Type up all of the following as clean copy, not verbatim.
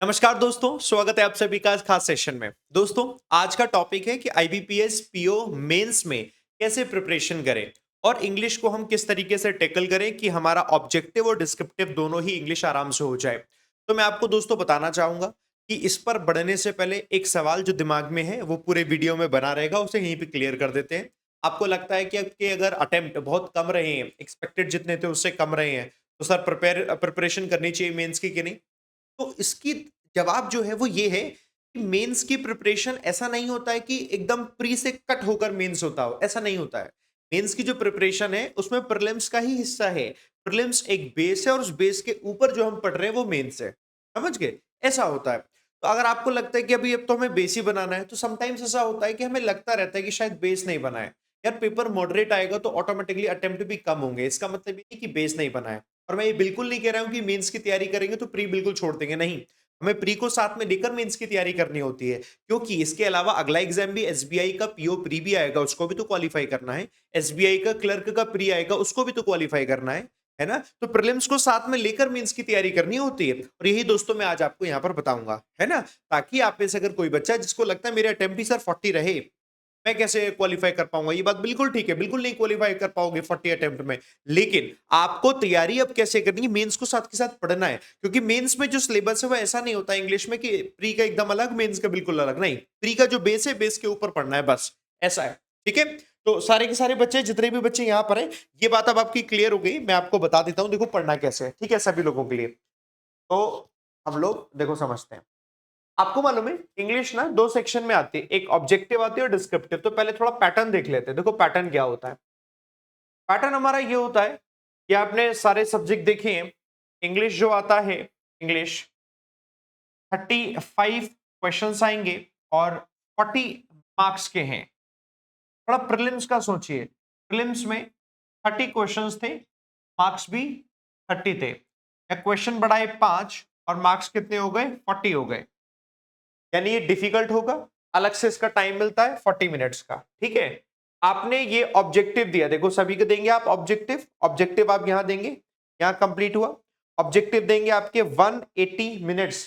नमस्कार दोस्तों, स्वागत है आप सभी का आज खास सेशन में। दोस्तों, आज का टॉपिक है कि आईबीपीएस पीओ मेंस में कैसे प्रिपरेशन करें और इंग्लिश को हम किस तरीके से टैकल करें कि हमारा ऑब्जेक्टिव और डिस्क्रिप्टिव दोनों ही इंग्लिश आराम से हो जाए। तो मैं आपको दोस्तों बताना चाहूंगा कि इस पर बढ़ने से पहले एक सवाल जो दिमाग में है वो पूरे वीडियो में बना रहेगा, उसे यहीं पे क्लियर कर देते हैं। आपको लगता है कि आपके अगर अटेम्प्ट बहुत कम रहे हैं, एक्सपेक्टेड जितने थे उससे कम रहे हैं, तो सर प्रिपरेशन करनी चाहिए मेंस की कि नहीं? तो इसकी जवाब जो है वो ये है कि मेंस की प्रिपरेशन ऐसा नहीं होता है कि एकदम प्री से कट होकर मेंस होता हो, ऐसा नहीं होता है। मेंस की जो प्रिपरेशन है उसमें प्रीलिम्स का ही हिस्सा है। प्रीलिम्स एक बेस है और उस बेस के ऊपर जो हम पढ़ रहे हैं वो मेंस है। समझ गए? ऐसा होता है। तो अगर आपको लगता है कि अभी अब तो हमें बेस ही बनाना है, तो समटाइम्स ऐसा होता है कि हमें लगता रहता है कि शायद बेस नहीं बना है। यार पेपर मॉडरेट आएगा तो ऑटोमेटिकली अटेम्प्ट भी कम होंगे, इसका मतलब ये नहीं कि बेस नहीं बना है। और मैं ये बिल्कुल नहीं कह रहा हूँ कि मेंस की तैयारी करेंगे तो प्री बिल्कुल छोड़ देंगे, नहीं। हमें प्री को साथ में लेकर मेंस की तैयारी करनी होती है, क्योंकि इसके अलावा अगला एग्जाम भी एसबीआई का पीओ प्री भी आएगा, उसको भी तो क्वालिफाई करना है। एसबीआई का क्लर्क का प्री आएगा, उसको भी तो क्वालिफाई करना है ना? तो प्रीलिम्स को साथ में लेकर मेंस की तैयारी करनी होती है, और यही दोस्तों मैं आज आपको यहाँ पर बताऊंगा, है ना? ताकि आप में से अगर कोई बच्चा जिसको लगता है मेरे अटेम्प्ट ही सर 40 रहे, मैं कैसे क्वालिफाई कर पाऊंगा, ये बात बिल्कुल ठीक है, बिल्कुल नहीं क्वालिफाई कर पाओगे 40 अटेम्प्ट में। लेकिन आपको तैयारी अब कैसे करनी है, मेंस को साथ के साथ पढ़ना है, क्योंकि मेंस में जो सिलेबस है वो ऐसा नहीं होता इंग्लिश में कि प्री का एकदम अलग मेंस का बिल्कुल अलग, नहीं। प्री का जो बेस है, बेस के ऊपर पढ़ना है, बस ऐसा है। ठीक है? तो सारे के सारे बच्चे, जितने भी बच्चे यहाँ पर हैं, ये बात अब आपकी क्लियर हो गई। मैं आपको बता देता हूँ, देखो पढ़ना कैसे है, ठीक है, सभी लोगों के लिए। तो हम लोग देखो समझते हैं। आपको मालूम है इंग्लिश ना दो सेक्शन में आती है, एक ऑब्जेक्टिव आती है और डिस्क्रिप्टिव। तो पहले थोड़ा पैटर्न देख लेते हैं। देखो पैटर्न क्या होता है। पैटर्न हमारा ये होता है कि आपने सारे सब्जेक्ट देखे हैं। इंग्लिश जो आता है, इंग्लिश 35 क्वेश्चंस आएंगे और 40 मार्क्स के हैं। थोड़ा प्रीलिम्स का सोचिए। प्रीलिम्स में 30 क्वेश्चंस थे, मार्क्स भी 30 थे। क्वेश्चन बढ़ाए 5 और मार्क्स कितने हो गए? 40 हो गए। यानी ये डिफिकल्ट होगा। अलग से इसका टाइम मिलता है 40 मिनट्स का। ठीक है? आपने ये ऑब्जेक्टिव दिया, देखो सभी को देंगे आप ऑब्जेक्टिव। ऑब्जेक्टिव आप यहां देंगे, यहां कंप्लीट हुआ। ऑब्जेक्टिव देंगे आपके 180 मिनट्स,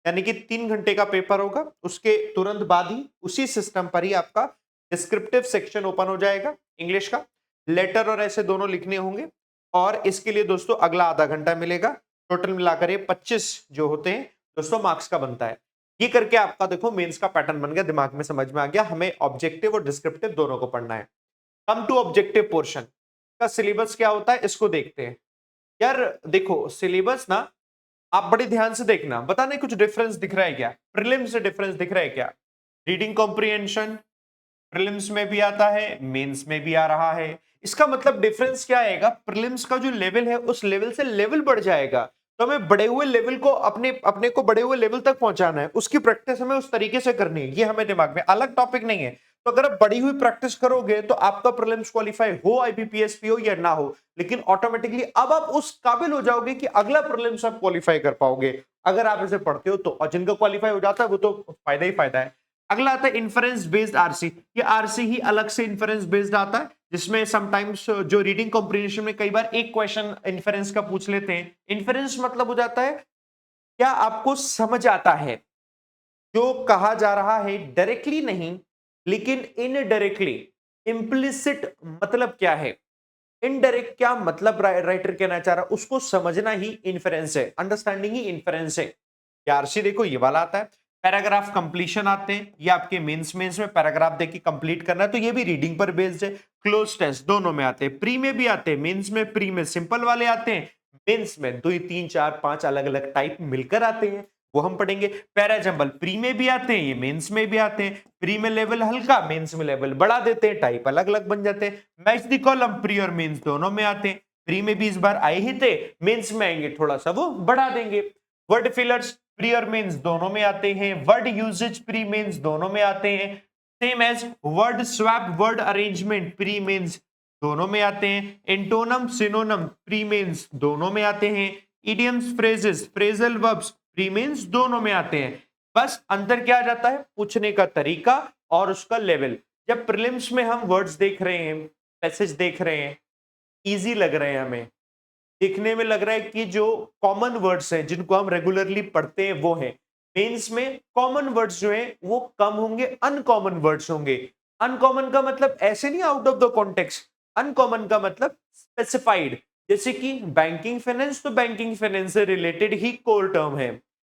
यानी कि 3 घंटे का पेपर होगा। उसके तुरंत बाद ही उसी सिस्टम पर ही आपका डिस्क्रिप्टिव सेक्शन ओपन हो जाएगा। इंग्लिश का लेटर और ऐसे दोनों लिखने होंगे, और इसके लिए दोस्तों अगला आधा घंटा मिलेगा। टोटल मिलाकर ये 25 जो होते हैं दोस्तों मार्क्स का बनता है। ये करके आपका देखो मेंस का पैटर्न बन गया, दिमाग में समझ में आ गया। हमें ऑब्जेक्टिव और डिस्क्रिप्टिव दोनों को पढ़ना है। कम टू ऑब्जेक्टिव पोर्शन का सिलेबस क्या होता है, इसको देखते हैं। यार देखो सिलेबस ना, आप बड़े ध्यान से देखना, बता नहीं कुछ डिफरेंस दिख रहा है क्या? प्रीलिम्स से डिफरेंस दिख रहा है क्या? रीडिंग कॉम्प्रिहेंशन प्रीलिम्स में भी आता है, मेंस में भी आ रहा है। इसका मतलब डिफरेंस क्या आएगा? प्रीलिम्स का जो लेवल है उस लेवल से लेवल बढ़ जाएगा। तो हमें बड़े हुए लेवल को अपने अपने को बड़े हुए लेवल तक पहुंचाना है, उसकी प्रैक्टिस हमें उस तरीके से करनी है। ये हमें दिमाग में, अलग टॉपिक नहीं है। तो अगर आप बड़ी हुई प्रैक्टिस करोगे तो आपका प्रीलिम्स क्वालिफाई हो, आईबीपीएस पीओ या ना हो, लेकिन ऑटोमेटिकली अब आप उस काबिल हो जाओगे कि अगला प्रीलिम्स आप क्वालिफाई कर पाओगे, अगर आप ऐसे पढ़ते हो तो। और जिनका क्वालिफाई हो जाता है वो तो फायदा ही फायदा है। अगला आता है इन्फरेंस बेस्ड आरसी। ये आरसी ही अलग से इन्फरेंस बेस्ड आता है, जिसमें समटाइम्स जो रीडिंग कॉम्प्रिहेंशन में कई बार एक क्वेश्चन इन्फरेंस का पूछ लेते हैं। इन्फरेंस मतलब हो जाता है क्या आपको समझ आता है जो कहा जा रहा है, डायरेक्टली नहीं लेकिन इनडायरेक्टली। इम्प्लिसिट मतलब क्या है, इनडायरेक्ट क्या मतलब राइटर कहना चाह रहा है, उसको समझना ही इन्फरेंस है, अंडरस्टैंडिंग ही इन्फरेंस है। आरसी देखो ये वाला आता है। पैराग्राफ कंप्लीशन आते हैं, ये आपके मेंस मेंस में पैराग्राफ देखिए कंप्लीट करना है, तो ये भी रीडिंग पर बेस्ड है। क्लोज टेस्ट दोनों में आते हैं, प्री में भी आते हैं, मेंस में। प्री में सिंपल वाले आते हैं, मेंस में 2 3 4 5 अलग अलग टाइप मिलकर आते हैं, वो हम पढ़ेंगे। पैरा जंबल प्री में भी आते हैं, ये मेंस में भी आते हैं। प्री में लेवल हल्का, मेंस में लेवल बढ़ा देते हैं, टाइप अलग अलग बन जाते हैं। मैच द कॉलम प्री और मेंस दोनों में आते हैं। प्री में भी इस बार आए ही थे, मेंस में आएंगे थोड़ा सा वो बढ़ा देंगे। वर्ड फिलर्स प्री और मेंस दोनों में आते हैं। वर्ड यूजेज प्री मेंस दोनों में आते हैं। Same as word swap, word arrangement pre mains दोनों में आते हैं। एंटोनम सिनोनम प्री मेंस दोनों में आते हैं। Idioms phrases, phrasal verbs pre mains दोनों में आते हैं। बस अंतर क्या आ जाता है? पूछने का तरीका और उसका लेवल। जब प्रीलिम्स में हम वर्ड्स देख रहे हैं, पैसेज देख रहे हैं, इजी लग रहे हैं, हमें देखने में लग रहा है कि जो कॉमन वर्ड्स हैं जिनको हम रेगुलरली पढ़ते हैं वो हैं, मेंस में कॉमन वर्ड्स जो है वो कम होंगे, अनकॉमन वर्ड्स होंगे। अनकॉमन का मतलब ऐसे नहीं out of the context, uncommon का मतलब स्पेसिफाइड। जैसे कि बैंकिंग फाइनेंस, तो बैंकिंग फाइनेंस से रिलेटेड ही कोर टर्म है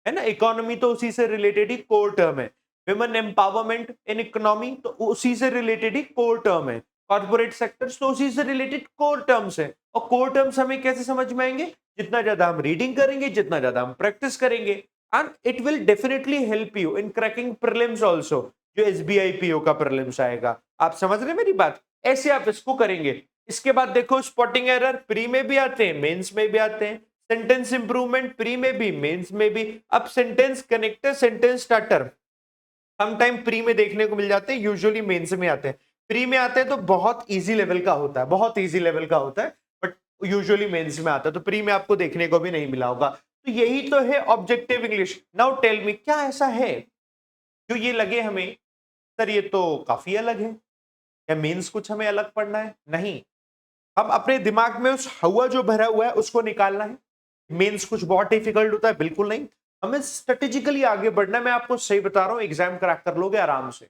ना। इकोनॉमी तो उसी से रिलेटेड ही कोर टर्म है। विमेन एम्पावरमेंट इन इकोनॉमी तो उसी से रिलेटेड ही कोर टर्म है। कॉर्पोरेट सेक्टर्स तो उसी से रिलेटेड कोर टर्म्स है। और कोर टर्म्स हमें कैसे समझ में आएंगे? जितना ज्यादा हम रीडिंग करेंगे, जितना ज्यादा हम प्रैक्टिस करेंगे, and it will definitely help you in cracking prelims also, जो एसबीआई पीओ का प्रीलिम्स आएगा। आप समझ रहे हैं मेरी बात? ऐसे आप इसको करेंगे। इसके बाद देखो, स्पॉटिंग एरर प्री में भी आते हैं, मेंस में भी आते हैं। सेंटेंस इंप्रूवमेंट प्री में भी, मेंस में भी। अब sentence connector, sentence starter some time pre में देखने को मिल जाते हैं, यूजुअली मेंस में आते हैं। प्री में आते हैं तो बहुत इजी लेवल का होता है, बहुत इजी लेवल का होता है, बट यूजुअली मेंस में आता है, तो प्री में आपको देखने को भी नहीं मिला होगा। तो यही तो है objective English. Now tell me, क्या ऐसा है जो ये लगे हमें सर ये तो काफी अलग है, या मेंस कुछ हमें अलग पढ़ना है? नहीं, हम अपने दिमाग में उस हवा जो भरा हुआ है उसको निकालना है। मेंस कुछ बहुत डिफिकल्ट होता है? बिल्कुल नहीं। हमें स्ट्रेटेजिकली आगे बढ़ना है। मैं आपको सही बता रहा हूं, एग्जाम क्रैक कर लोगे आराम से।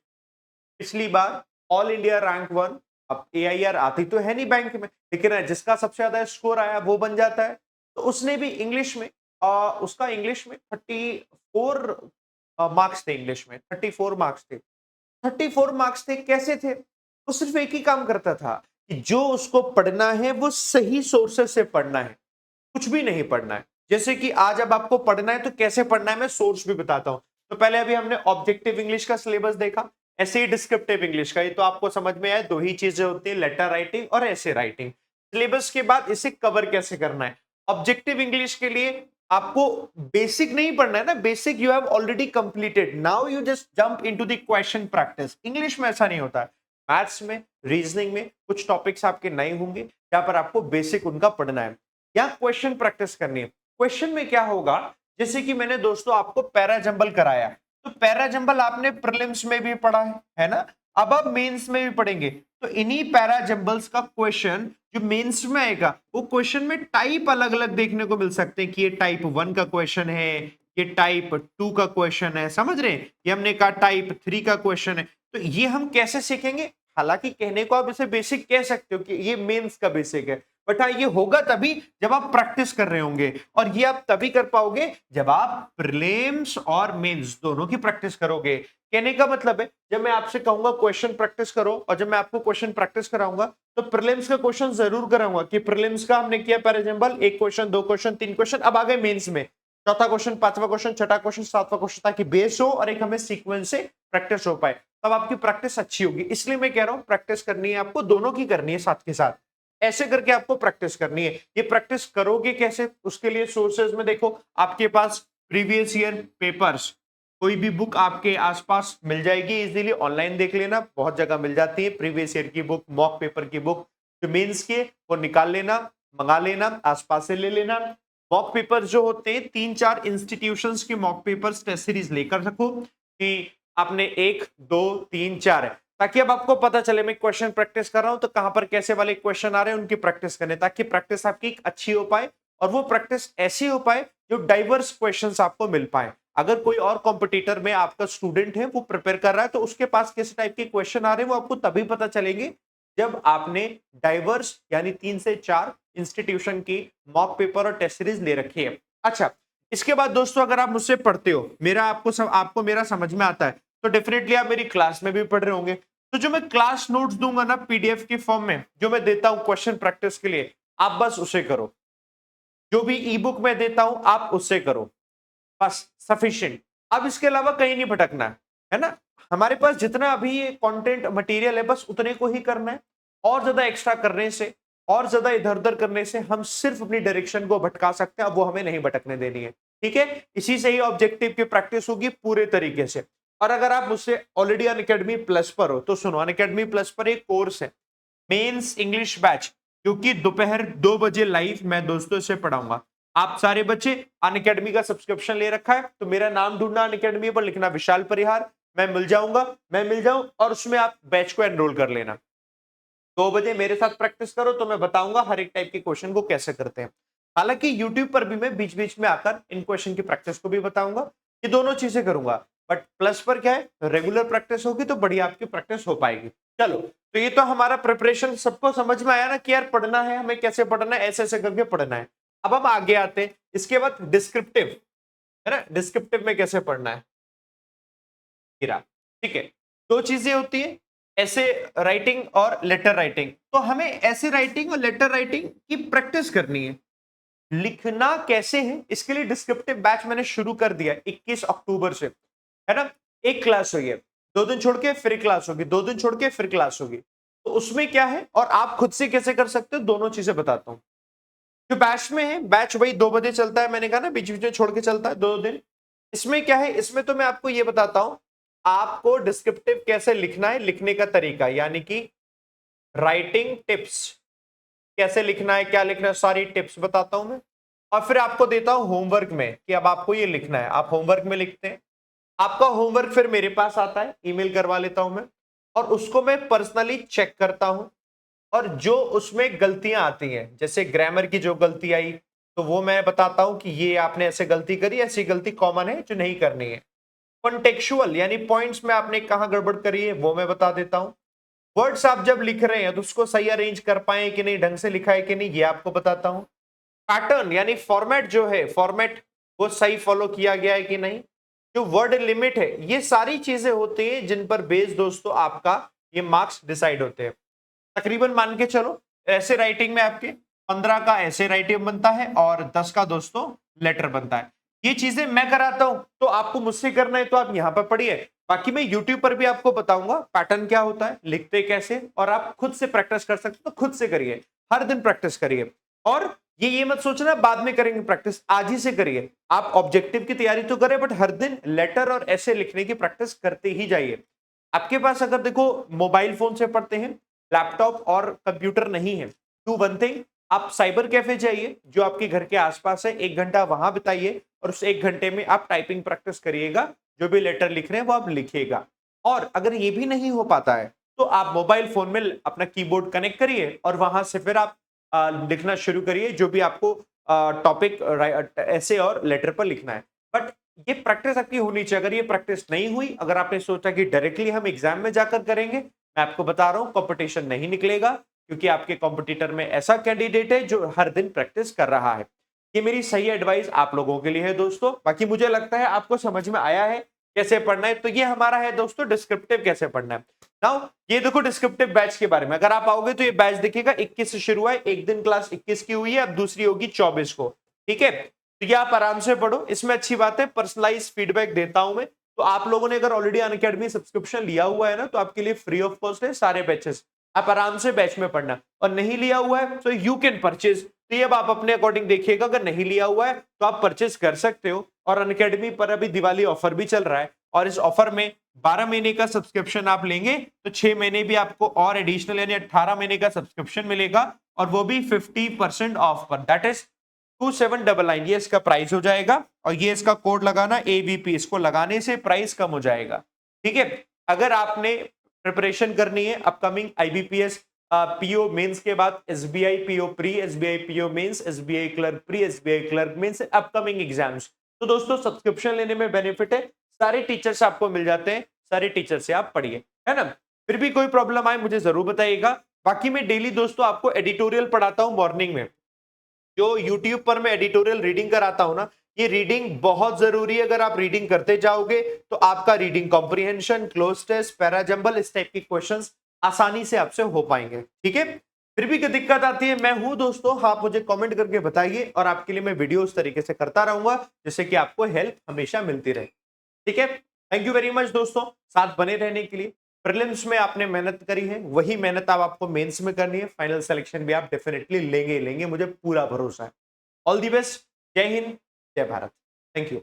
पिछली बार ऑल इंडिया रैंक 1, अब एआईआर आती तो है नहीं बैंक में, लेकिन जिसका सबसे ज्यादा स्कोर आया वो बन जाता है। तो उसने भी इंग्लिश में, उसका इंग्लिश में 34 मार्क्स थे, इंग्लिश में 34 मार्क्स थे। 34 मार्क्स थे, कैसे थे? वो सिर्फ एक ही काम करता था कि जो उसको पढ़ना है वो सही सोर्सेस से पढ़ना है, कुछ भी नहीं पढ़ना है। जैसे कि आज अब आपको पढ़ना है तो कैसे पढ़ना है मैं सोर्स भी बताता हूं। तो पहले अभी हमने ऑब्जेक्टिव इंग्लिश का सिलेबस देखा, ऐसे ही डिस्क्रिप्टिव इंग्लिश का। ये तो आपको समझ में आया, दो ही चीजें होती है, लेटर राइटिंग और ऐसे राइटिंग। सिलेबस के बाद इसे कवर कैसे करना है। ऑब्जेक्टिव इंग्लिश के लिए आपको बेसिक नहीं पढ़ना है ना, basic you have already completed, now you just jump into the question practice. English में ऐसा नहीं होता है। मैथ्स में, रीजनिंग में कुछ टॉपिक्स आपके नए होंगे जहां पर आपको बेसिक उनका पढ़ना है, या क्वेश्चन प्रैक्टिस करनी है। क्वेश्चन में क्या होगा, जैसे कि मैंने दोस्तों आपको पैरा जंबल कराया, तो पैरा जंबल आपने प्रीलिम्स में भी पढ़ा है ना। अब आप मेंस में भी पढ़ेंगे, तो इन्हीं पैरा जंबल्स का क्वेश्चन जो मेंस में आएगा, वो क्वेश्चन में टाइप अलग अलग देखने को मिल सकते हैं कि ये टाइप 1 का क्वेश्चन है, ये टाइप 2 का क्वेश्चन है, समझ रहे हैं? ये हमने कहा टाइप 3 का क्वेश्चन है। तो ये हम कैसे सीखेंगे? हालांकि कहने को आप इसे बेसिक कह सकते हो कि ये मेंस का बेसिक है, बट हाँ ये होगा तभी जब आप प्रैक्टिस कर रहे होंगे, और ये आप तभी कर पाओगे जब आप प्रीलिम्स और मेंस दोनों की प्रैक्टिस करोगे। कहने का मतलब है, जब मैं आपसे कहूंगा क्वेश्चन प्रैक्टिस करो, और जब मैं आपको क्वेश्चन प्रैक्टिस कराऊंगा तो प्रीलिम्स का क्वेश्चन जरूर कराऊंगा कि प्रीलिम्स का हमने किया for example 1 question, 2 question, 3 question, अब आ गए मेंस में चौथा क्वेश्चन, पांचवा क्वेश्चन, छठा क्वेश्चन, सातवां क्वेश्चन, ताकि बेस हो और एक हमें सीक्वेंस से प्रैक्टिस हो पाए, तब आपकी प्रैक्टिस अच्छी होगी। इसलिए मैं कह रहा हूं प्रैक्टिस करनी है आपको, दोनों की करनी है साथ के साथ, ऐसे करके आपको प्रैक्टिस करनी है। ये प्रैक्टिस करोगे कैसे? उसके लिए सोर्सेज में देखो, आपके पास प्रीवियस ईयर पेपर्स, कोई भी बुक आपके आसपास मिल जाएगी इजीली, ऑनलाइन देख लेना, बहुत जगह मिल जाती है प्रीवियस ईयर की बुक, मॉक पेपर की बुक, जो मेंस के वो निकाल लेना, मंगा लेना, आसपास से ले लेना। मॉक पेपर जो होते हैं 3-4 इंस्टीट्यूशंस के मॉक पेपर्स टेस्ट सीरीज लेकर रखो कि आपने 1 2 3 4 है, ताकि अब आपको पता चले मैं क्वेश्चन प्रैक्टिस कर रहा हूं तो कहां पर कैसे वाले क्वेश्चन आ रहे हैं, उनकी प्रैक्टिस करने, ताकि प्रैक्टिस आपकी अच्छी हो पाए, और वो प्रैक्टिस ऐसी हो पाए जो डाइवर्स क्वेश्चंस आपको मिल पाए। अगर कोई और कॉम्पिटिटर में आपका स्टूडेंट है वो प्रिपेयर कर रहा है, तो उसके पास किस टाइप के क्वेश्चन आ रहे हैं वो आपको तभी पता चलेंगे जब आपने डाइवर्स यानी 3 से 4 इंस्टीट्यूशन की मॉक पेपर और टेस्ट सीरीज ले रखी है। अच्छा, इसके बाद दोस्तों अगर आप मुझसे पढ़ते हो, मेरा आपको मेरा समझ में आता है, तो डेफिनेटली आप मेरी क्लास में भी पढ़ रहे होंगे। तो जो मैं क्लास नोट्स दूंगा ना पीडीएफ की फॉर्म में, जो मैं देता हूं क्वेश्चन प्रैक्टिस के लिए, आप बस उसे करो। जो भी ई बुक में देता हूं आप उससे करो, बस सफिशिएंट। अब इसके अलावा कहीं नहीं भटकना है ना। हमारे पास जितना अभी ये कंटेंट मटेरियल है बस उतने को ही करना है। और ज्यादा एक्स्ट्रा करने से, और ज्यादा इधर उधर करने से हम सिर्फ अपनी डायरेक्शन को भटका सकते हैं, अब वो हमें नहीं भटकने देनी है। ठीक है, इसी से ही ऑब्जेक्टिव की प्रैक्टिस होगी पूरे तरीके से। और अगर आप मुझसे ऑलरेडी अनअकैडमी प्लस पर हो तो सुनो, अनअकैडमी प्लस पर एक कोर्स है मेंस इंग्लिश बैच, क्योंकि दोपहर 2 बजे लाइव मैं दोस्तों से पढ़ाऊंगा। आप सारे बच्चे अनअकैडमी का सब्सक्रिप्शन ले रखा है तो मेरा नाम ढूंढना अनअकैडमी पर, लिखना विशाल परिहार, मैं मिल जाऊंगा, मैं मिल जाऊं, और उसमें आप बैच को एनरोल कर लेना। 2 बजे मेरे साथ प्रैक्टिस करो तो मैं बताऊंगा हर एक टाइप के क्वेश्चन को कैसे करते हैं। हालांकि यूट्यूब पर भी मैं बीच बीच में आकर इन क्वेश्चन की प्रैक्टिस को भी बताऊंगा, ये दोनों चीजें करूंगा। बट प्लस पर क्या है, रेगुलर प्रैक्टिस होगी तो बढ़िया आपकी प्रैक्टिस हो पाएगी। चलो, तो ये तो हमारा प्रिपरेशन सबको समझ में आया ना कि यार पढ़ना है हमें, कैसे पढ़ना है, ऐसे ऐसे करके पढ़ना है। अब हम आगे आते हैं, इसके बाद डिस्क्रिप्टिव, है ना, डिस्क्रिप्टिव में कैसे पढ़ना है। ठीक है, दो चीजें होती है, ऐसे राइटिंग और लेटर राइटिंग। तो हमें ऐसे राइटिंग और लेटर राइटिंग की प्रैक्टिस करनी है। लिखना कैसे है, इसके लिए डिस्क्रिप्टिव बैच मैंने शुरू कर दिया 21 अक्टूबर से, है ना। एक क्लास हुई है, 2 दिन छोड़ के फिर क्लास होगी, 2 दिन छोड़ के फिर क्लास होगी। तो उसमें क्या है और आप खुद से कैसे कर सकते हो, दोनों चीजें बताता हूं। जो बैच में है, बैच वही 2 बजे चलता है, मैंने कहा ना बीच बीच में छोड़ के चलता है 2 दिन। इसमें क्या है, इसमें तो मैं आपको ये बताता हूं आपको डिस्क्रिप्टिव कैसे लिखना है, लिखने का तरीका, यानी कि राइटिंग टिप्स, कैसे लिखना है, क्या लिखना है, सारी टिप्स बताता हूं मैं। और फिर आपको देता हूं होमवर्क में कि अब आपको ये लिखना है, आप होमवर्क में लिखते हैं। आपका होमवर्क फिर मेरे पास आता है, ईमेल करवा लेता हूं मैं, और उसको मैं पर्सनली चेक करता हूं। और जो उसमें गलतियां आती हैं, जैसे ग्रामर की जो गलती आई, तो वो मैं बताता हूं कि ये आपने ऐसे गलती करी, ऐसी गलती कॉमन है जो नहीं करनी है। कॉन्टेक्चुअल यानी पॉइंट्स में आपने कहां गड़बड़ करी है वो मैं बता देता हूं। वर्ड्स आप जब लिख रहे हैं तो उसको सही अरेंज कर पाए कि नहीं, ढंग से लिखा है कि नहीं, ये आपको बताता हूं। पैटर्न यानी फॉर्मेट जो है, फॉर्मेट वो सही फॉलो किया गया है कि नहीं, जो वर्ड लिमिट है, ये सारी चीजें होती हैं जिन पर बेस दोस्तों आपका ये मार्क्स डिसाइड होते हैं। तकरीबन मान के चलो ऐसे राइटिंग में आपके 15 का ऐसे राइटिंग बनता है और 10 का दोस्तों लेटर बनता है। ये चीजें मैं कराता हूं, तो आपको मुझसे करना है तो आप यहां पर पढ़िए। बाकी मैं यूट्यूब पर भी आपको बताऊंगा पैटर्न क्या होता है, लिखते कैसे, और आप खुद से प्रैक्टिस कर सकते हो तो खुद से करिए, हर दिन प्रैक्टिस करिए। और ये मत सोचना बाद में करेंगे प्रैक्टिस, आज ही से करिए। आप ऑब्जेक्टिव की तैयारी तो करें, बट हर दिन लेटर और ऐसे लिखने की प्रैक्टिस करते ही जाइए। आपके पास अगर देखो मोबाइल फोन से पढ़ते हैं, लैपटॉप और कंप्यूटर नहीं है, डू वन थिंग, आप साइबर कैफे जाइए जो आपके घर के आसपास है, 1 घंटा वहां बिताइए और उस 1 घंटे में आप टाइपिंग प्रैक्टिस करिएगा। जो भी लेटर लिख रहे हैं वो आप लिखिएगा। और अगर ये भी नहीं हो पाता है तो आप मोबाइल फोन में अपना कीबोर्ड कनेक्ट करिए और वहां से फिर आप लिखना शुरू करिए जो भी आपको टॉपिक ऐसे और लेटर पर लिखना है। बट ये प्रैक्टिस आपकी होनी चाहिए। अगर ये प्रैक्टिस नहीं हुई, अगर आपने सोचा कि डायरेक्टली हम एग्जाम में जाकर करेंगे, मैं आपको बता रहा हूं कंपटीशन नहीं निकलेगा, क्योंकि आपके कॉम्पिटिटर में ऐसा कैंडिडेट है जो हर दिन प्रैक्टिस कर रहा है। ये मेरी सही एडवाइस आप लोगों के लिए है दोस्तों। बाकी मुझे लगता है आपको समझ में आया है कैसे पढ़ना है। तो ये हमारा है दोस्तों डिस्क्रिप्टिव कैसे पढ़ना है। नाउ ये देखो डिस्क्रिप्टिव बैच के बारे में, अगर आप आओगे तो ये बैच देखिएगा 21 से शुरू है, एक दिन क्लास 21 की हुई है, अब दूसरी होगी 24 को। ठीक है, तो ये आप आराम से पढ़ो। इसमें अच्छी बात है पर्सनलाइज फीडबैक देता हूं मैं। तो आप लोगों ने अगर ऑलरेडी अनअकैडमी सब्सक्रिप्शन लिया हुआ है ना, तो आपके लिए फ्री ऑफ कॉस्ट है सारे बैचेस, आप आराम से बैच में पढ़ना। और नहीं लिया हुआ है तो यू कैन परचेज, तो ये अब आप अपने अकॉर्डिंग देखिएगा। अगर नहीं लिया हुआ है तो आप परचेज कर सकते हो। और अनअकैडमी पर अभी दिवाली ऑफर भी चल रहा है, और इस ऑफर में 12 महीने का सब्सक्रिप्शन आप लेंगे तो 6 महीने भी आपको और एडिशनल यानी 18 महीने का सब्सक्रिप्शन मिलेगा, और वो भी 50% ऑफ पर, दैट इज 2799 ये इसका प्राइस हो जाएगा। और ये इसका कोड लगाना AVP, इसको लगाने से प्राइस कम हो जाएगा। ठीक है, अगर आपने प्रिपरेशन करनी है अपकमिंग IBPS PO मेंस के बाद SBI PO pre, SBI PO mains, SBI clerk pre, SBI clerk mains, upcoming exams, तो दोस्तों सब्सक्रिप्शन लेने में बेनिफिट है, सारे टीचर्स आपको मिल जाते हैं, सारे टीचर से आप पढ़िए, है ना। फिर भी कोई प्रॉब्लम आए मुझे जरूर बताइएगा। बाकी मैं डेली दोस्तों आपको एडिटोरियल पढ़ाता हूं मॉर्निंग में। जो YouTube पर मैं एडिटोरियल रीडिंग कराता हूं ना, ये रीडिंग बहुत जरूरी है। अगर आप रीडिंग करते जाओगे तो आपका reading comprehension, cloze test, parajumble, इस टाइप के क्वेश्चंस आसानी से आपसे हो पाएंगे। ठीक है, फिर भी कोई दिक्कत आती है मैं हूं दोस्तों, आप मुझे कमेंट करके बताइए, और आपके लिए मैं वीडियो उस तरीके से करता रहूंगा जिससे कि आपको हेल्प हमेशा मिलती रहे। ठीक है, थैंक यू वेरी मच दोस्तों साथ बने रहने के लिए। प्रीलिम्स में आपने मेहनत करी है, वही मेहनत अब आपको मेंस में करनी है। फाइनल सिलेक्शन भी आप डेफिनेटली लेंगे, मुझे पूरा भरोसा है। ऑल दी बेस्ट, जय हिंद, जय भारत, थैंक यू।